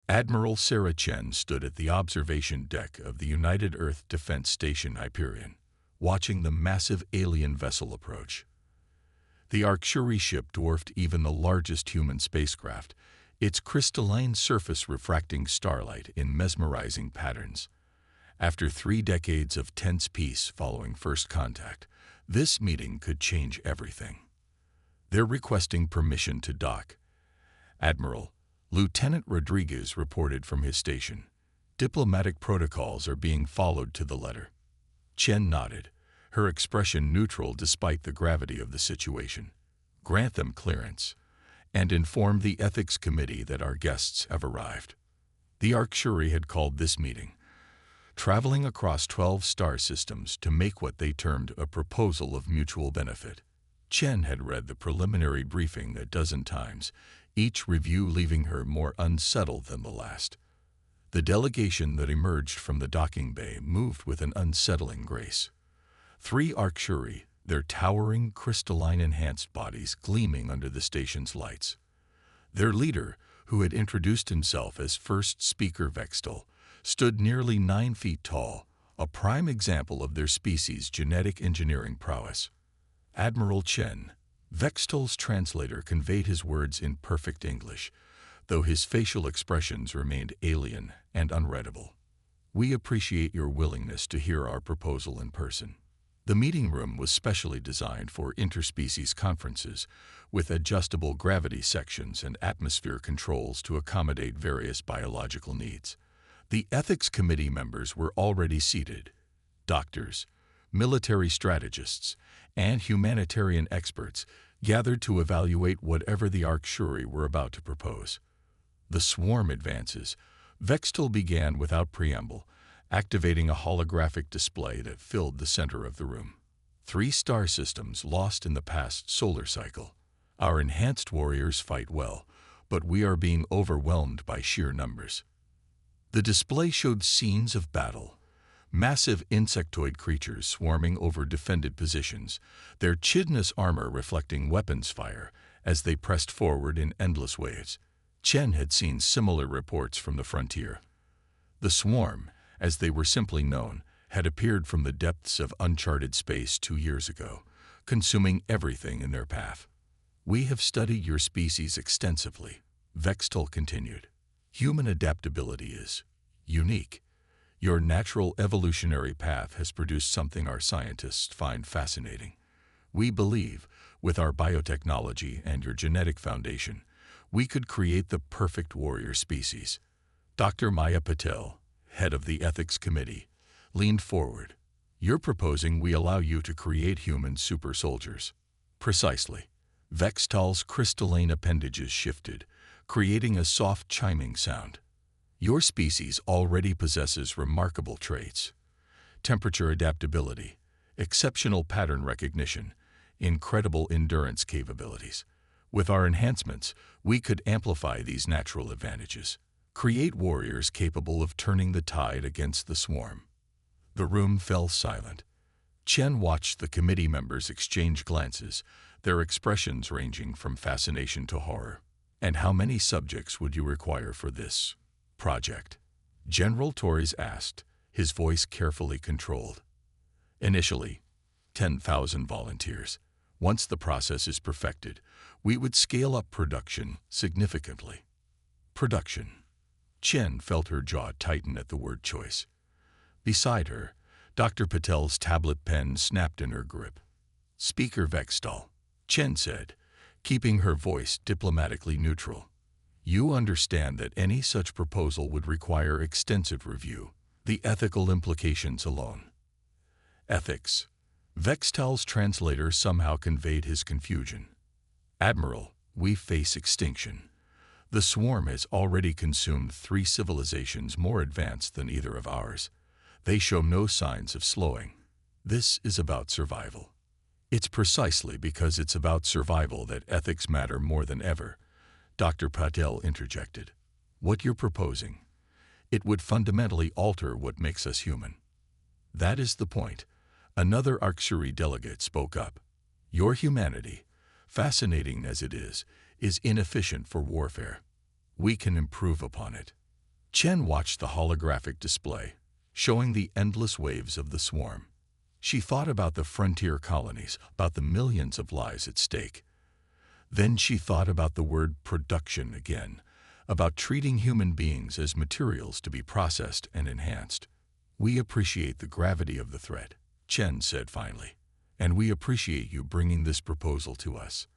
Admiral Sarah Chen stood at the observation deck of the United Earth Defense Station Hyperion, watching the massive alien vessel approach. The Arcturus ship dwarfed even the largest human spacecraft, its crystalline surface refracting starlight in mesmerizing patterns. After 3 decades of tense peace following first contact, this meeting could change everything. They're requesting permission to dock. Admiral, Lieutenant Rodriguez reported from his station. Diplomatic protocols are being followed to the letter. Chen nodded, her expression neutral despite the gravity of the situation. Grant them clearance, and inform the Ethics Committee that our guests have arrived. The Arcturus had called this meeting, traveling across 12 star systems to make what they termed a proposal of mutual benefit. Chen had read the preliminary briefing a dozen times, each review leaving her more unsettled than the last. The delegation that emerged from the docking bay moved with an unsettling grace. 3 Arcturus, their towering, crystalline-enhanced bodies gleaming under the station's lights. Their leader, who had introduced himself as First Speaker Vextal, stood nearly 9 feet tall, a prime example of their species' genetic engineering prowess. Admiral Chen, Vextal's translator, conveyed his words in perfect English, though his facial expressions remained alien and unreadable. We appreciate your willingness to hear our proposal in person. The meeting room was specially designed for interspecies conferences, with adjustable gravity sections and atmosphere controls to accommodate various biological needs. The Ethics Committee members were already seated. Doctors, military strategists, and humanitarian experts gathered to evaluate whatever the Arcturus were about to propose. The swarm advances. Vextal began without preamble, activating a holographic display that filled the center of the room. 3 star systems lost in the past solar cycle. Our enhanced warriors fight well, but we are being overwhelmed by sheer numbers. The display showed scenes of battle. Massive insectoid creatures swarming over defended positions, their chitinous armor reflecting weapons fire as they pressed forward in endless waves. Chen had seen similar reports from the frontier. The swarm, as they were simply known, had appeared from the depths of uncharted space 2 years ago, consuming everything in their path. We have studied your species extensively, Vextal continued. Human adaptability is unique. Your natural evolutionary path has produced something our scientists find fascinating. We believe, with our biotechnology and your genetic foundation, we could create the perfect warrior species. Dr. Maya Patel, head of the Ethics Committee, leaned forward. You're proposing we allow you to create human super soldiers. Precisely. Vextal's crystalline appendages shifted, creating a soft chiming sound. Your species already possesses remarkable traits: temperature adaptability, exceptional pattern recognition, incredible endurance capabilities. With our enhancements, we could amplify these natural advantages, create warriors capable of turning the tide against the swarm. The room fell silent. Chen watched the committee members exchange glances, their expressions ranging from fascination to horror. And how many subjects would you require for this project? General Torres asked, his voice carefully controlled. Initially, 10,000 volunteers. Once the process is perfected, we would scale up production significantly. Production. Chen felt her jaw tighten at the word choice. Beside her, Dr. Patel's tablet pen snapped in her grip. Speaker Vextal, Chen said, keeping her voice diplomatically neutral. You understand that any such proposal would require extensive review, the ethical implications alone. Ethics. Vextal's translator somehow conveyed his confusion. Admiral, we face extinction. The swarm has already consumed 3 civilizations more advanced than either of ours. They show no signs of slowing. This is about survival. It's precisely because it's about survival that ethics matter more than ever, Dr. Patel interjected. What you're proposing, it would fundamentally alter what makes us human. That is the point. Another Arcturus delegate spoke up. Your humanity, fascinating as it is inefficient for warfare. We can improve upon it. Chen watched the holographic display, showing the endless waves of the swarm. She thought about the frontier colonies, about the millions of lives at stake. Then she thought about the word production again, about treating human beings as materials to be processed and enhanced. "We appreciate the gravity of the threat," Chen said finally, "and we appreciate you bringing this proposal to us.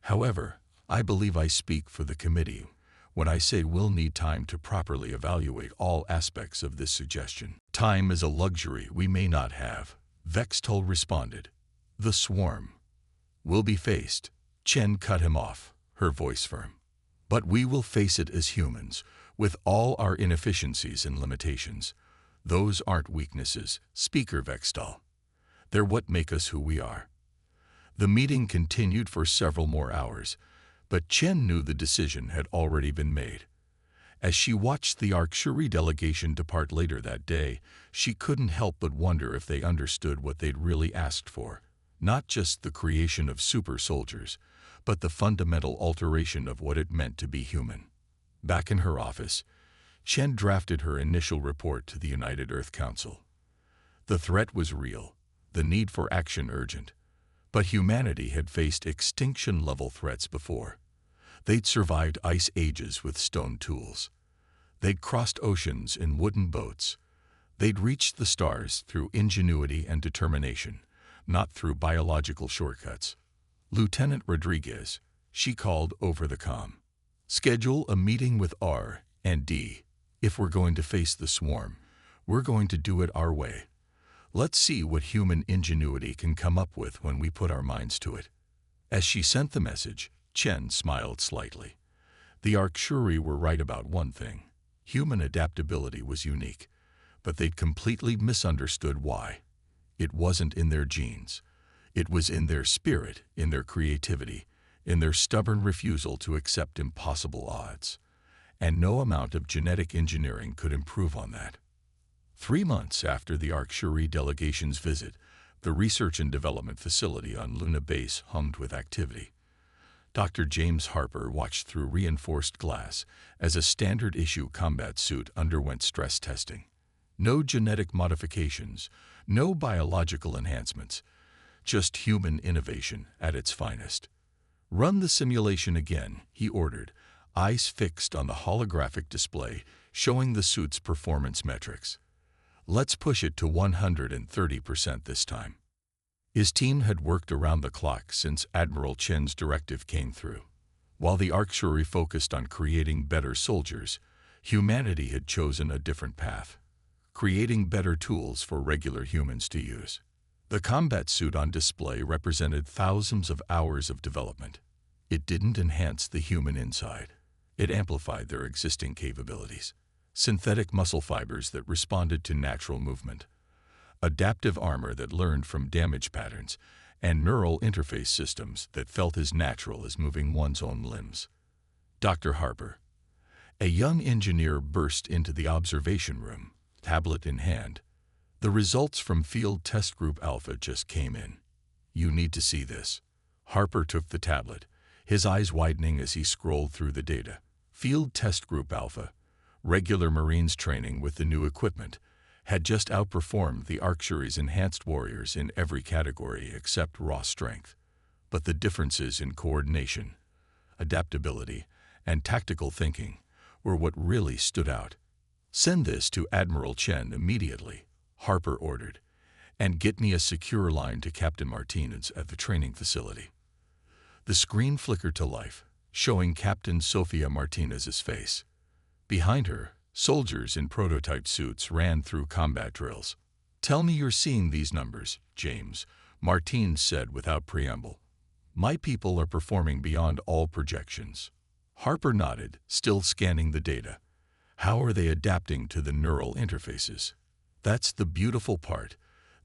However, I believe I speak for the committee when I say we'll need time to properly evaluate all aspects of this suggestion." "Time is a luxury we may not have," Vextol responded. "The swarm will be faced." Chen cut him off, her voice firm. "But we will face it as humans, with all our inefficiencies and limitations. Those aren't weaknesses, Speaker Vextol. They're what make us who we are." The meeting continued for several more hours, but Chen knew the decision had already been made. As she watched the HFY delegation depart later that day, she couldn't help but wonder if they understood what they'd really asked for. Not just the creation of super soldiers, but the fundamental alteration of what it meant to be human. Back in her office, Chen drafted her initial report to the United Earth Council. The threat was real, the need for action urgent, but humanity had faced extinction-level threats before. They'd survived ice ages with stone tools. They'd crossed oceans in wooden boats. They'd reached the stars through ingenuity and determination, not through biological shortcuts. "Lieutenant Rodriguez," she called over the comm, "schedule a meeting with R&D. If we're going to face the swarm, we're going to do it our way. Let's see what human ingenuity can come up with when we put our minds to it." As she sent the message, Chen smiled slightly. The HFY were right about one thing. Human adaptability was unique, but they'd completely misunderstood why. It wasn't in their genes. It was in their spirit, in their creativity, in their stubborn refusal to accept impossible odds. And no amount of genetic engineering could improve on that. 3 months after the HFY delegation's visit, the research and development facility on Luna Base hummed with activity. Dr. James Harper watched through reinforced glass as a standard-issue combat suit underwent stress testing. No genetic modifications, no biological enhancements, just human innovation at its finest. "Run the simulation again," he ordered, eyes fixed on the holographic display showing the suit's performance metrics. "Let's push it to 130% this time." His team had worked around the clock since Admiral Chen's directive came through. While the HFY focused on creating better soldiers, humanity had chosen a different path, creating better tools for regular humans to use. The combat suit on display represented thousands of hours of development. It didn't enhance the human inside. It amplified their existing capabilities. Synthetic muscle fibers that responded to natural movement, adaptive armor that learned from damage patterns, and neural interface systems that felt as natural as moving one's own limbs. Dr. Harper, a young engineer, burst into the observation room, tablet in hand. "The results from Field Test Group Alpha just came in. You need to see this." Harper took the tablet, his eyes widening as he scrolled through the data. Field Test Group Alpha, regular Marines training with the new equipment, had just outperformed the HFY's enhanced warriors in every category except raw strength. But the differences in coordination, adaptability, and tactical thinking were what really stood out. "Send this to Admiral Chen immediately," Harper ordered, "and get me a secure line to Captain Martinez at the training facility." The screen flickered to life, showing Captain Sofia Martinez's face. Behind her, soldiers in prototype suits ran through combat drills. "Tell me you're seeing these numbers, James," Martinez said without preamble. "My people are performing beyond all projections." Harper nodded, still scanning the data. "How are they adapting to the neural interfaces?" "That's the beautiful part.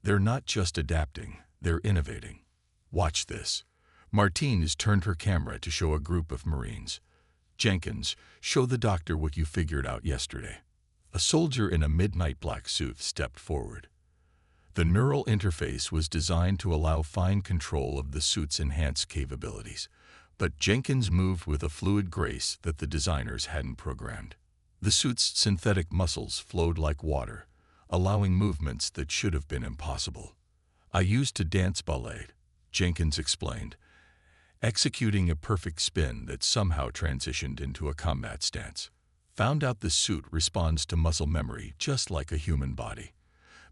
They're not just adapting, they're innovating. Watch this." Martinez turned her camera to show a group of Marines. "Jenkins, show the doctor what you figured out yesterday." A soldier in a midnight black suit stepped forward. The neural interface was designed to allow fine control of the suit's enhanced capabilities, but Jenkins moved with a fluid grace that the designers hadn't programmed. The suit's synthetic muscles flowed like water, allowing movements that should have been impossible. "I used to dance ballet," Jenkins explained, executing a perfect spin that somehow transitioned into a combat stance. "Found out the suit responds to muscle memory just like a human body.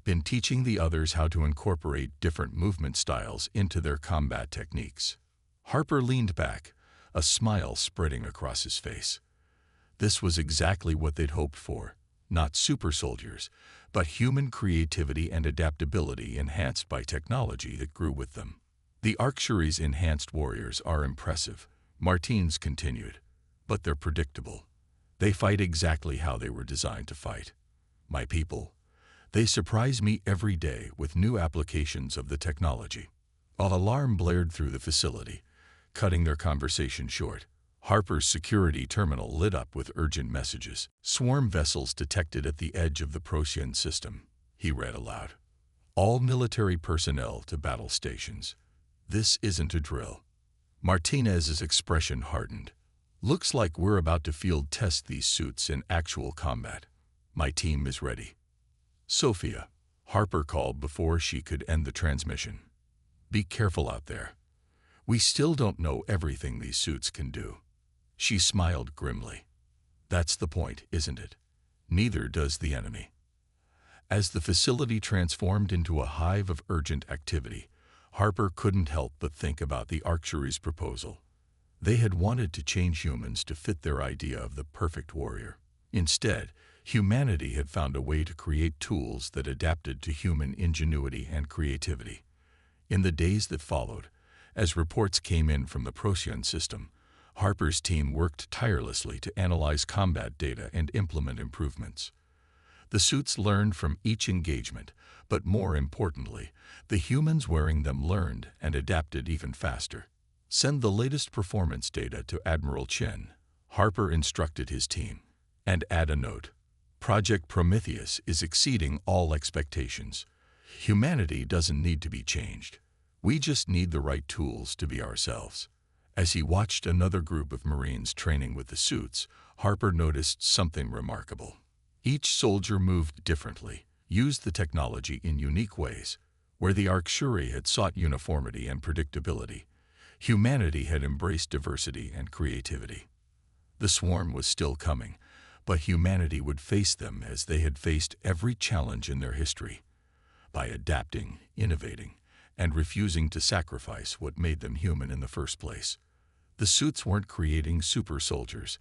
Been teaching the others how to incorporate different movement styles into their combat techniques." Harper leaned back, a smile spreading across his face. This was exactly what they'd hoped for. Not super soldiers, but human creativity and adaptability enhanced by technology that grew with them. "The Arctury's enhanced warriors are impressive," Martins continued, "but they're predictable. They fight exactly how they were designed to fight. My people, they surprise me every day with new applications of the technology." An alarm blared through the facility, cutting their conversation short. Harper's security terminal lit up with urgent messages. "Swarm vessels detected at the edge of the Procyon system," he read aloud. "All military personnel to battle stations. This isn't a drill." Martinez's expression hardened. "Looks like we're about to field test these suits in actual combat. My team is ready." "Sophia," Harper called before she could end the transmission. "Be careful out there. We still don't know everything these suits can do." She smiled grimly. "That's the point, isn't it? Neither does the enemy." As the facility transformed into a hive of urgent activity, Harper couldn't help but think about the Arctury's proposal. They had wanted to change humans to fit their idea of the perfect warrior. Instead, humanity had found a way to create tools that adapted to human ingenuity and creativity. In the days that followed, as reports came in from the Procyon system, Harper's team worked tirelessly to analyze combat data and implement improvements. The suits learned from each engagement, but more importantly, the humans wearing them learned and adapted even faster. "Send the latest performance data to Admiral Chen," Harper instructed his team. "And add a note. Project Prometheus is exceeding all expectations. Humanity doesn't need to be changed. We just need the right tools to be ourselves." As he watched another group of Marines training with the suits, Harper noticed something remarkable. Each soldier moved differently, used the technology in unique ways. Where the Arctury had sought uniformity and predictability, humanity had embraced diversity and creativity. The swarm was still coming, but humanity would face them as they had faced every challenge in their history, by adapting, innovating, and refusing to sacrifice what made them human in the first place. The suits weren't creating super soldiers.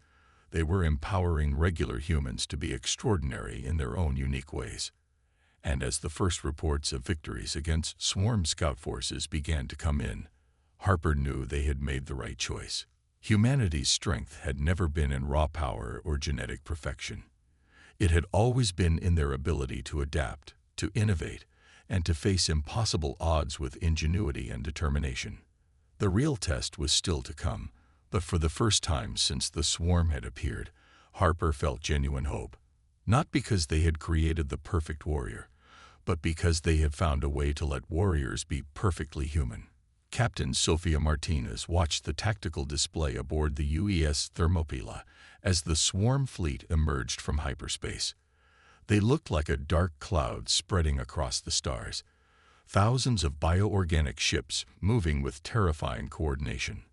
They were empowering regular humans to be extraordinary in their own unique ways. And as the first reports of victories against swarm scout forces began to come in, Harper knew they had made the right choice. Humanity's strength had never been in raw power or genetic perfection. It had always been in their ability to adapt, to innovate, and to face impossible odds with ingenuity and determination. The real test was still to come, but for the first time since the swarm had appeared, Harper felt genuine hope. Not because they had created the perfect warrior, but because they had found a way to let warriors be perfectly human. Captain Sofia Martinez watched the tactical display aboard the UES Thermopylae as the swarm fleet emerged from hyperspace. They looked like a dark cloud spreading across the stars, thousands of bioorganic ships moving with terrifying coordination.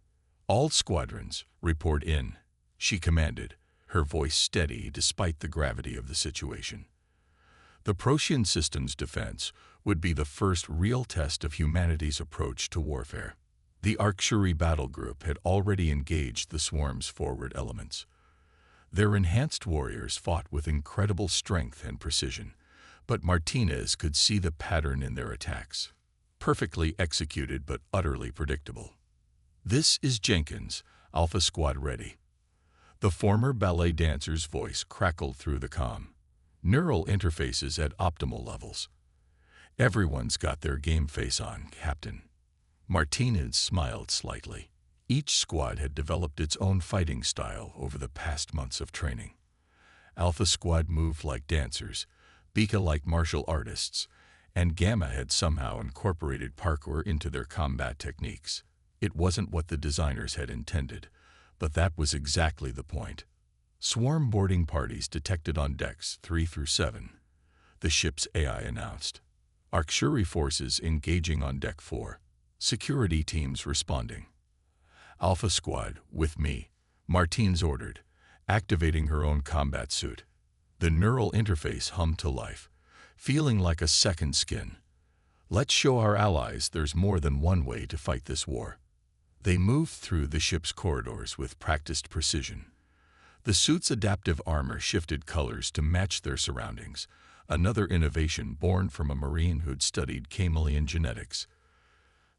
"All squadrons, report in," she commanded, her voice steady despite the gravity of the situation. The Procyon system's defense would be the first real test of humanity's approach to warfare. The Arctury battle group had already engaged the swarm's forward elements. Their enhanced warriors fought with incredible strength and precision, but Martinez could see the pattern in their attacks. Perfectly executed but utterly predictable. "This is Jenkins, Alpha Squad ready." The former ballet dancer's voice crackled through the comm. "Neural interfaces at optimal levels." "Everyone's got their game face on, Captain." Martinez smiled slightly. Each squad had developed its own fighting style over the past months of training. Alpha Squad moved like dancers, Beta like martial artists, and Gamma had somehow incorporated parkour into their combat techniques. It wasn't what the designers had intended, but that was exactly the point. Swarm boarding parties detected on decks 3 through 7. The ship's AI announced. Arcturian forces engaging on deck 4. Security teams responding. Alpha Squad, with me, Martines ordered, activating her own combat suit. The neural interface hummed to life, feeling like a second skin. Let's show our allies there's more than one way to fight this war. They moved through the ship's corridors with practiced precision. The suit's adaptive armor shifted colors to match their surroundings, another innovation born from a Marine who'd studied chameleon genetics.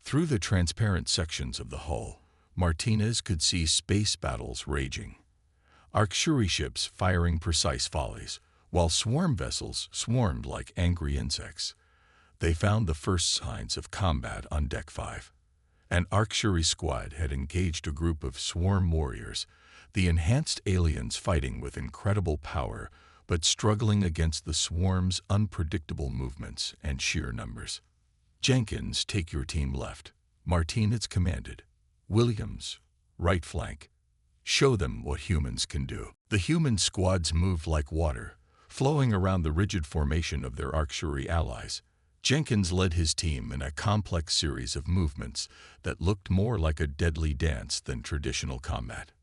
Through the transparent sections of the hull, Martinez could see space battles raging. Arcturian ships firing precise volleys, while swarm vessels swarmed like angry insects. They found the first signs of combat on Deck 5. An Arcturian squad had engaged a group of swarm warriors, the enhanced aliens fighting with incredible power but struggling against the swarm's unpredictable movements and sheer numbers. Jenkins, take your team left, Martinez commanded. Williams, right flank. Show them what humans can do. The human squads moved like water, flowing around the rigid formation of their Arcturian allies. Jenkins led his team in a complex series of movements that looked more like a deadly dance than traditional combat.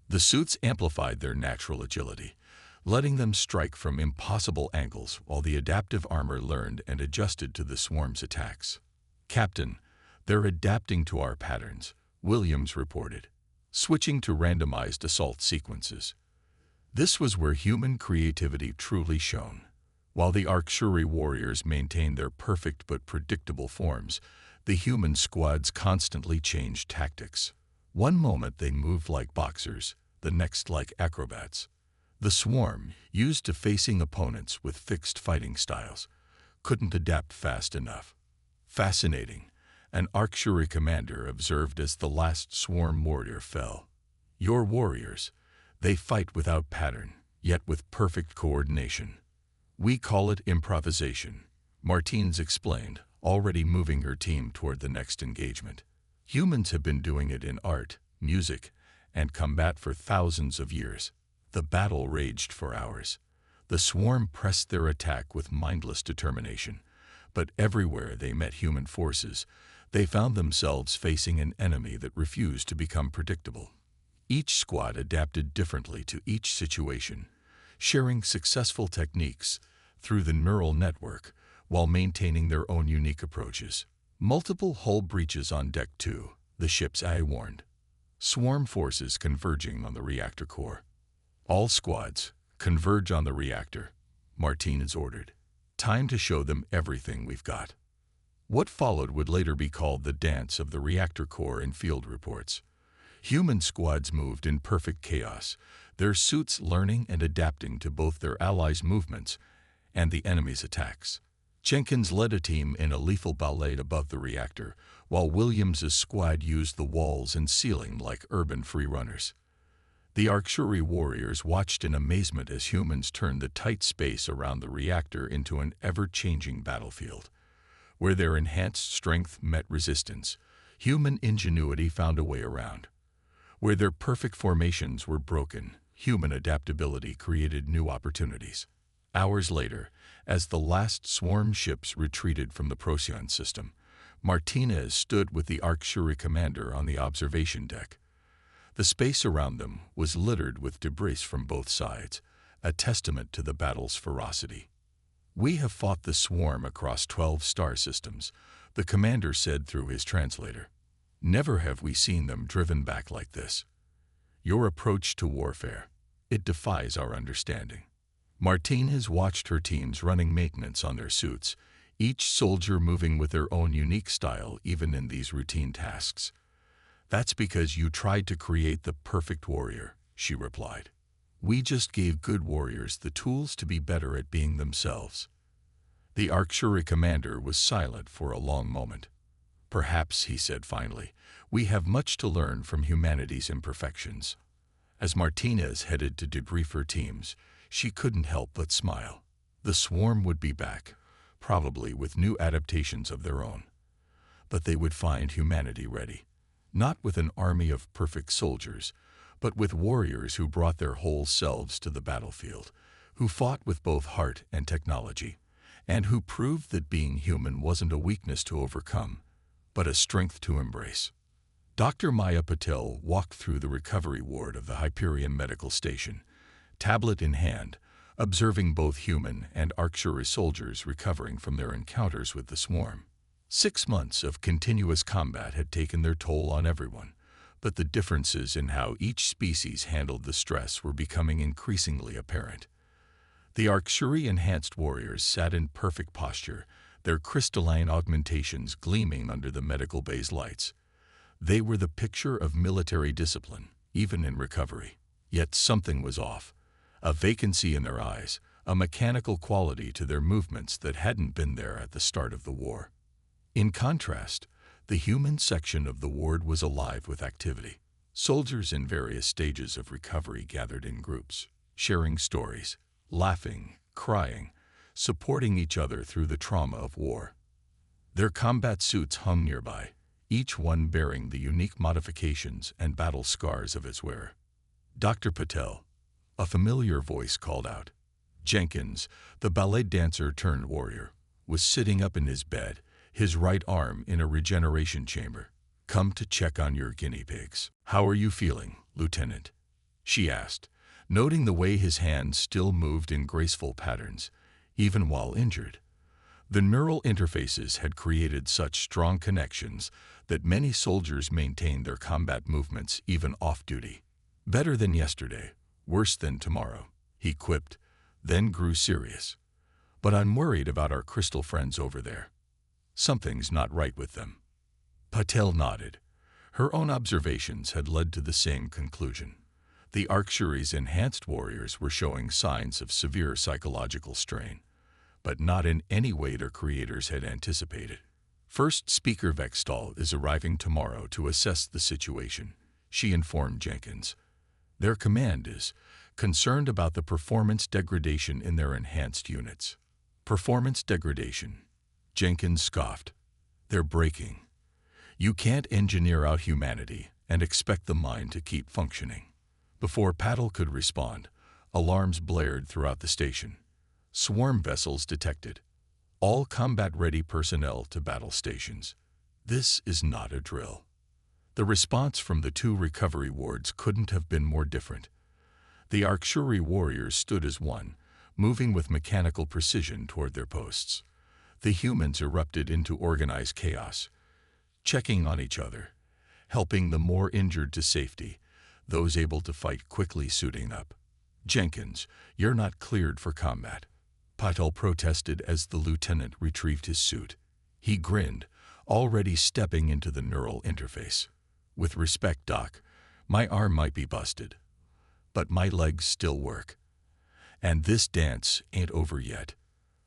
The suits amplified their natural agility, letting them strike from impossible angles while the adaptive armor learned and adjusted to the swarm's attacks. Captain, they're adapting to our patterns, Williams reported, switching to randomized assault sequences. This was where human creativity truly shone. While the Arcturian warriors maintained their perfect but predictable forms, the human squads constantly changed tactics. One moment they moved like boxers, the next like acrobats. The swarm, used to facing opponents with fixed fighting styles, couldn't adapt fast enough. Fascinating, an Arcturian commander observed as the last swarm warrior fell. Your warriors, they fight without pattern, yet with perfect coordination. We call it improvisation, Martines explained, already moving her team toward the next engagement. Humans have been doing it in art, music, and combat for thousands of years. The battle raged for hours. The swarm pressed their attack with mindless determination, but everywhere they met human forces, they found themselves facing an enemy that refused to become predictable. Each squad adapted differently to each situation, sharing successful techniques through the neural network while maintaining their own unique approaches. Multiple hull breaches on Deck 2, the ship's AI warned. Swarm forces converging on the reactor core. All squads, converge on the reactor, Martinez ordered. Time to show them everything we've got. What followed would later be called the dance of the reactor core in field reports. Human squads moved in perfect chaos, their suits learning and adapting to both their allies' movements and the enemy's attacks. Jenkins led a team in a lethal ballet above the reactor, while Williams's squad used the walls and ceiling like urban free-runners. The Arcturian warriors watched in amazement as humans turned the tight space around the reactor into an ever-changing battlefield. Where their enhanced strength met resistance, human ingenuity found a way around. Where their perfect formations were broken, human adaptability created new opportunities. Hours later, as the last swarm ships retreated from the Procyon system, Martinez stood with the Arcturian commander on the observation deck. The space around them was littered with debris from both sides, a testament to the battle's ferocity. We have fought the swarm across 12 star systems, the commander said through his translator. Never have we seen them driven back like this. Your approach to warfare, it defies our understanding. Martinez watched her teams running maintenance on their suits, each soldier moving with their own unique style even in these routine tasks. That's because you tried to create the perfect warrior, she replied. We just gave good warriors the tools to be better at being themselves. The Arcturian commander was silent for a long moment. Perhaps, he said finally, we have much to learn from humanity's imperfections. As Martinez headed to debrief her teams, she couldn't help but smile. The swarm would be back, probably with new adaptations of their own. But they would find humanity ready, not with an army of perfect soldiers, but with warriors who brought their whole selves to the battlefield, who fought with both heart and technology, and who proved that being human wasn't a weakness to overcome, but a strength to embrace. Dr. Maya Patel walked through the recovery ward of the Hyperion Medical Station, tablet in hand, observing both human and Arcturus soldiers recovering from their encounters with the swarm. 6 months of continuous combat had taken their toll on everyone, but the differences in how each species handled the stress were becoming increasingly apparent. The Arcturi-enhanced warriors sat in perfect posture, their crystalline augmentations gleaming under the medical bay's lights. They were the picture of military discipline, even in recovery. Yet something was off. A vacancy in their eyes, a mechanical quality to their movements that hadn't been there at the start of the war. In contrast, the human section of the ward was alive with activity. Soldiers in various stages of recovery gathered in groups, sharing stories, laughing, crying, supporting each other through the trauma of war. Their combat suits hung nearby, each one bearing the unique modifications and battle scars of its wearer. Dr. Patel, a familiar voice called out. Jenkins, the ballet dancer turned warrior, was sitting up in his bed, his right arm in a regeneration chamber. "Come to check on your guinea pigs. How are you feeling, Lieutenant?" she asked, noting the way his hands still moved in graceful patterns, even while injured. The neural interfaces had created such strong connections that many soldiers maintained their combat movements even off-duty. "Better than yesterday, worse than tomorrow," he quipped, then grew serious. "But I'm worried about our crystal friends over there. Something's not right with them." Patel nodded. Her own observations had led to the same conclusion. The Arcturi's enhanced warriors were showing signs of severe psychological strain, but not in any way their creators had anticipated. "First Speaker Vextal is arriving tomorrow to assess the situation," she informed Jenkins. "Their command is concerned about the performance degradation in their enhanced units." "Performance degradation?" Jenkins scoffed. "They're breaking. You can't engineer out humanity and expect the mind to keep functioning." Before Patel could respond, alarms blared throughout the station. "Swarm vessels detected. All combat-ready personnel to battle stations. This is not a drill." The response from the 2 recovery wards couldn't have been more different. The Arcturi warriors stood as one, moving with mechanical precision toward their posts. The humans erupted into organized chaos, checking on each other, helping the more injured to safety, those able to fight quickly suiting up. "Jenkins, you're not cleared for combat," Patel protested as the lieutenant retrieved his suit. He grinned, already stepping into the neural interface. "With respect, Doc, my arm might be busted, but my legs still work. And this dance ain't over yet."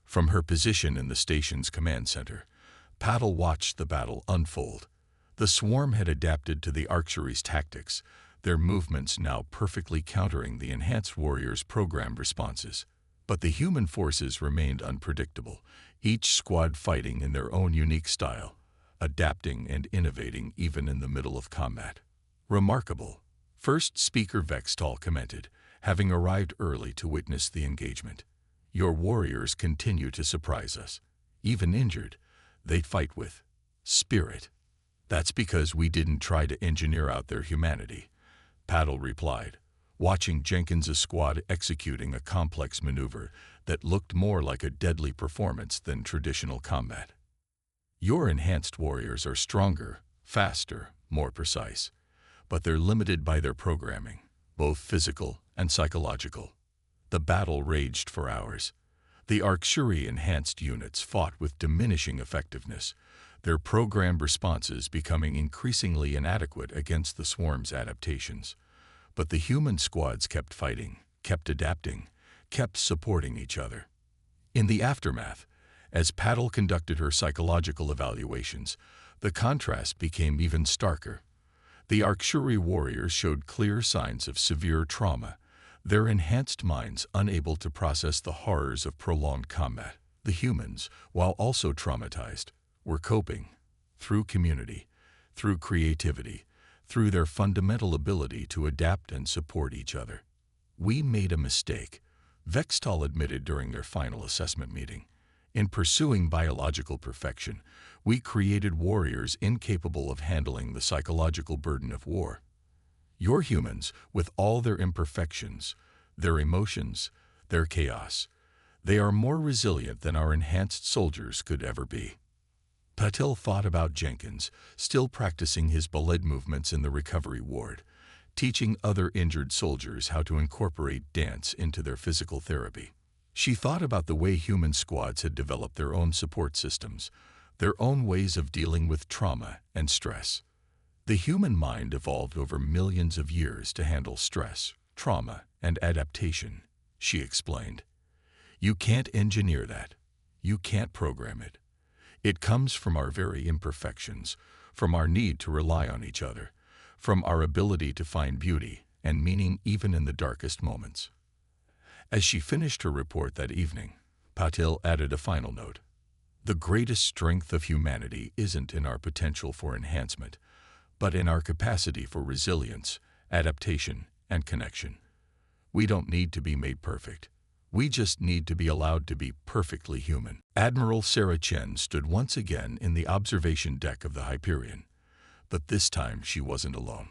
From her position in the station's command center, Patel watched the battle unfold. The swarm had adapted to the Arcturi's tactics, their movements now perfectly countering the enhanced warriors' programmed responses. But the human forces remained unpredictable, each squad fighting in their own unique style, adapting and innovating even in the middle of combat. "Remarkable," First Speaker Vextal commented, having arrived early to witness the engagement. "Your warriors continue to surprise us. Even injured, they fight with spirit." "That's because we didn't try to engineer out their humanity," Patel replied, watching Jenkins' squad executing a complex maneuver that looked more like a deadly performance than traditional combat. "Your enhanced warriors are stronger, faster, more precise, but they're limited by their programming, both physical and psychological." The battle raged for hours. The Arcturi enhanced units fought with diminishing effectiveness, their programmed responses becoming increasingly inadequate against the swarm's adaptations. But the human squads kept fighting, kept adapting, kept supporting each other. In the aftermath, as Patel conducted her psychological evaluations, the contrast became even starker. The Arcturi warriors showed clear signs of severe trauma, their enhanced minds unable to process the horrors of prolonged combat. The humans, while also traumatized, were coping through community, through creativity, through their fundamental ability to adapt and support each other. "We made a mistake," Vextal admitted during their final assessment meeting. "In pursuing biological perfection, we created warriors incapable of handling the psychological burden of war. Your humans, with all their imperfections, their emotions, their chaos, they are more resilient than our enhanced soldiers could ever be." Patil thought about Jenkins, still practicing his ballet movements in the recovery ward, teaching other injured soldiers how to incorporate dance into their physical therapy. She thought about the way human squads had developed their own support systems, their own ways of dealing with trauma and stress. The human mind evolved over millions of years to handle stress, trauma, and adaptation, she explained. "You can't engineer that. You can't program it. It comes from our very imperfections, from our need to rely on each other, from our ability to find beauty and meaning even in the darkest moments." As she finished her report that evening, Patil added a final note. "The greatest strength of humanity isn't in our potential for enhancement, but in our capacity for resilience, adaptation, and connection. We don't need to be made perfect. We just need to be allowed to be perfectly human." Admiral Sarah Chen stood once again in the observation deck of the Hyperion, but this time she wasn't alone.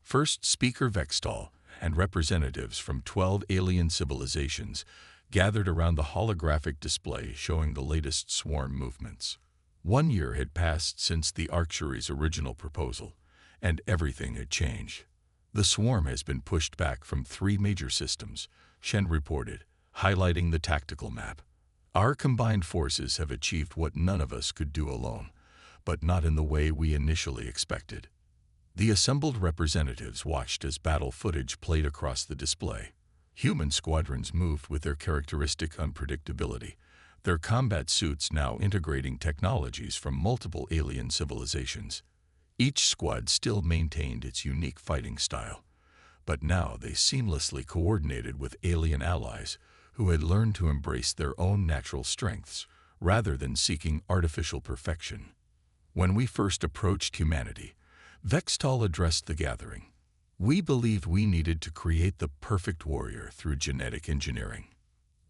First Speaker Vextal and representatives from 12 alien civilizations gathered around the holographic display showing the latest swarm movements. 1 year had passed since the Arctury's original proposal, and everything had changed. "The swarm has been pushed back from 3 major systems," Shen reported, highlighting the tactical map. "Our combined forces have achieved what none of us could do alone, but not in the way we initially expected." The assembled representatives watched as battle footage played across the display. Human squadrons moved with their characteristic unpredictability, their combat suits now integrating technologies from multiple alien civilizations. Each squad still maintained its unique fighting style, but now they seamlessly coordinated with alien allies who had learned to embrace their own natural strengths rather than seeking artificial perfection. "When we first approached humanity," Vextal addressed the gathering, "we believed we needed to create the perfect warrior through genetic engineering.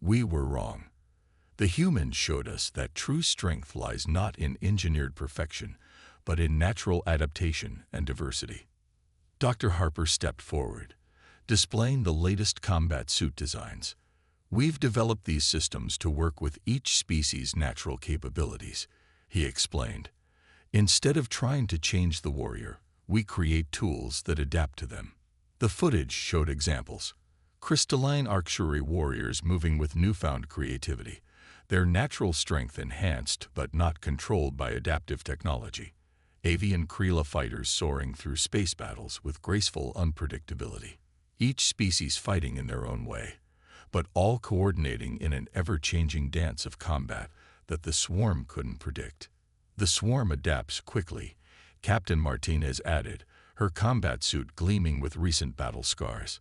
We were wrong. The humans showed us that true strength lies not in engineered perfection, but in natural adaptation and diversity." Dr. Harper stepped forward, displaying the latest combat suit designs. "We've developed these systems to work with each species' natural capabilities," he explained. "Instead of trying to change the warrior, we create tools that adapt to them." The footage showed examples. Crystalline Arcturi warriors moving with newfound creativity, their natural strength enhanced but not controlled by adaptive technology. Avian Krila fighters soaring through space battles with graceful unpredictability. Each species fighting in their own way, but all coordinating in an ever-changing dance of combat that the swarm couldn't predict. "The swarm adapts quickly," Captain Martinez added, her combat suit gleaming with recent battle scars.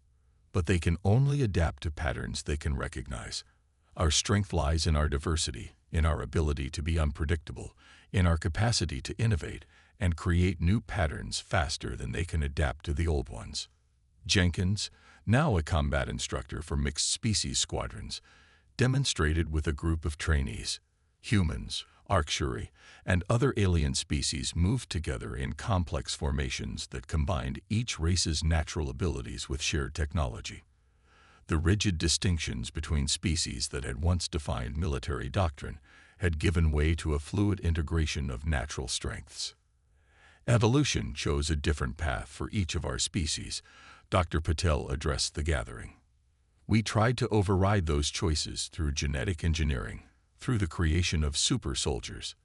"But they can only adapt to patterns they can recognize. Our strength lies in our diversity, in our ability to be unpredictable, in our capacity to innovate and create new patterns faster than they can adapt to the old ones." Jenkins, now a combat instructor for mixed species squadrons, demonstrated with a group of trainees. Humans, Arcturi, and other alien species moved together in complex formations that combined each race's natural abilities with shared technology. The rigid distinctions between species that had once defined military doctrine had given way to a fluid integration of natural strengths. "Evolution chose a different path for each of our species," Dr. Patel addressed the gathering. "We tried to override those choices through genetic engineering, through the creation of super soldiers.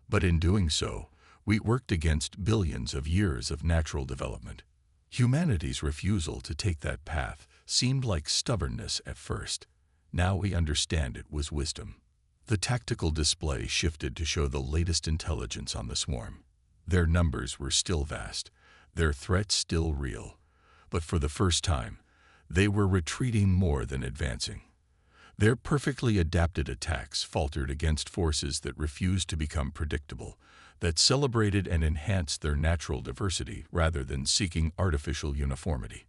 But in doing so, we worked against billions of years of natural development. Humanity's refusal to take that path seemed like stubbornness at first. Now we understand it was wisdom." The tactical display shifted to show the latest intelligence on the swarm. Their numbers were still vast, their threats still real, but for the first time, they were retreating more than advancing. Their perfectly adapted attacks faltered against forces that refused to become predictable, that celebrated and enhanced their natural diversity rather than seeking artificial uniformity.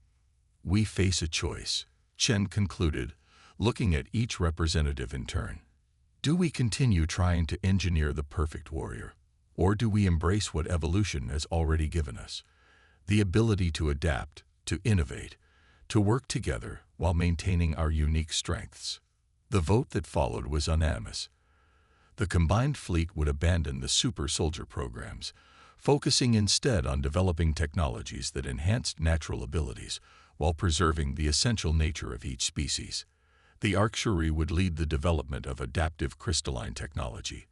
"We face a choice," Chen concluded, looking at each representative in turn. "Do we continue trying to engineer the perfect warrior, or do we embrace what evolution has already given us? The ability to adapt, to innovate, to work together while maintaining our unique strengths." The vote that followed was unanimous. The combined fleet would abandon the super soldier programs, focusing instead on developing technologies that enhanced natural abilities while preserving the essential nature of each species. The Arcturian would lead the development of adaptive crystalline technology.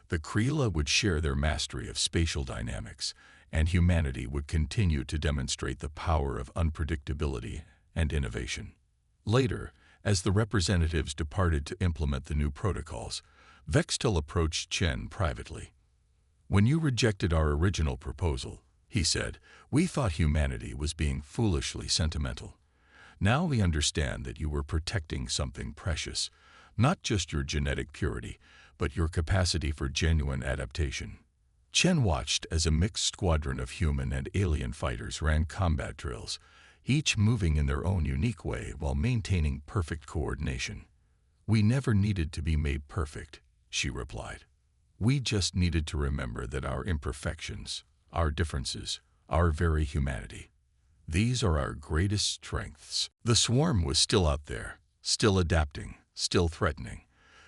The Kreela would share their mastery of spatial dynamics, and humanity would continue to demonstrate the power of unpredictability and innovation. Later, as the representatives departed to implement the new protocols, Vextel approached Chen privately. "When you rejected our original proposal," he said, "we thought humanity was being foolishly sentimental. Now we understand that you were protecting something precious, not just your genetic purity, but your capacity for genuine adaptation." Chen watched as a mixed squadron of human and alien fighters ran combat drills, each moving in their own unique way while maintaining perfect coordination. "We never needed to be made perfect," she replied. "We just needed to remember that our imperfections, our differences, our very humanity, these are our greatest strengths." The swarm was still out there, still adapting, still threatening,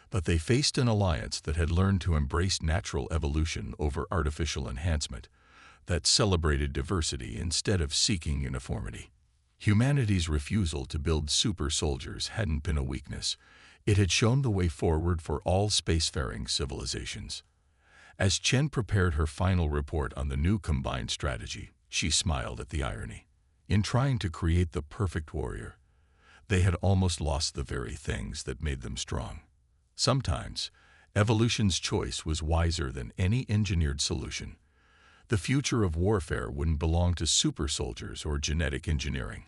but they faced an alliance that had learned to embrace natural evolution over artificial enhancement, that celebrated diversity instead of seeking uniformity. Humanity's refusal to build super soldiers hadn't been a weakness. It had shown the way forward for all spacefaring civilizations. As Chen prepared her final report on the new combined strategy, she smiled at the irony. In trying to create the perfect warrior, they had almost lost the very things that made them strong. Sometimes, evolution's choice was wiser than any engineered solution. The future of warfare wouldn't belong to super soldiers or genetic engineering,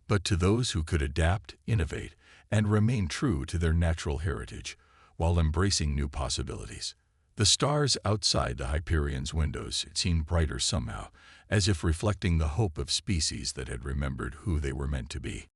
but to those who could adapt, innovate, and remain true to their natural heritage while embracing new possibilities. The stars outside the Hyperion's windows seemed brighter somehow, as if reflecting the hope of species that had remembered who they were meant to be.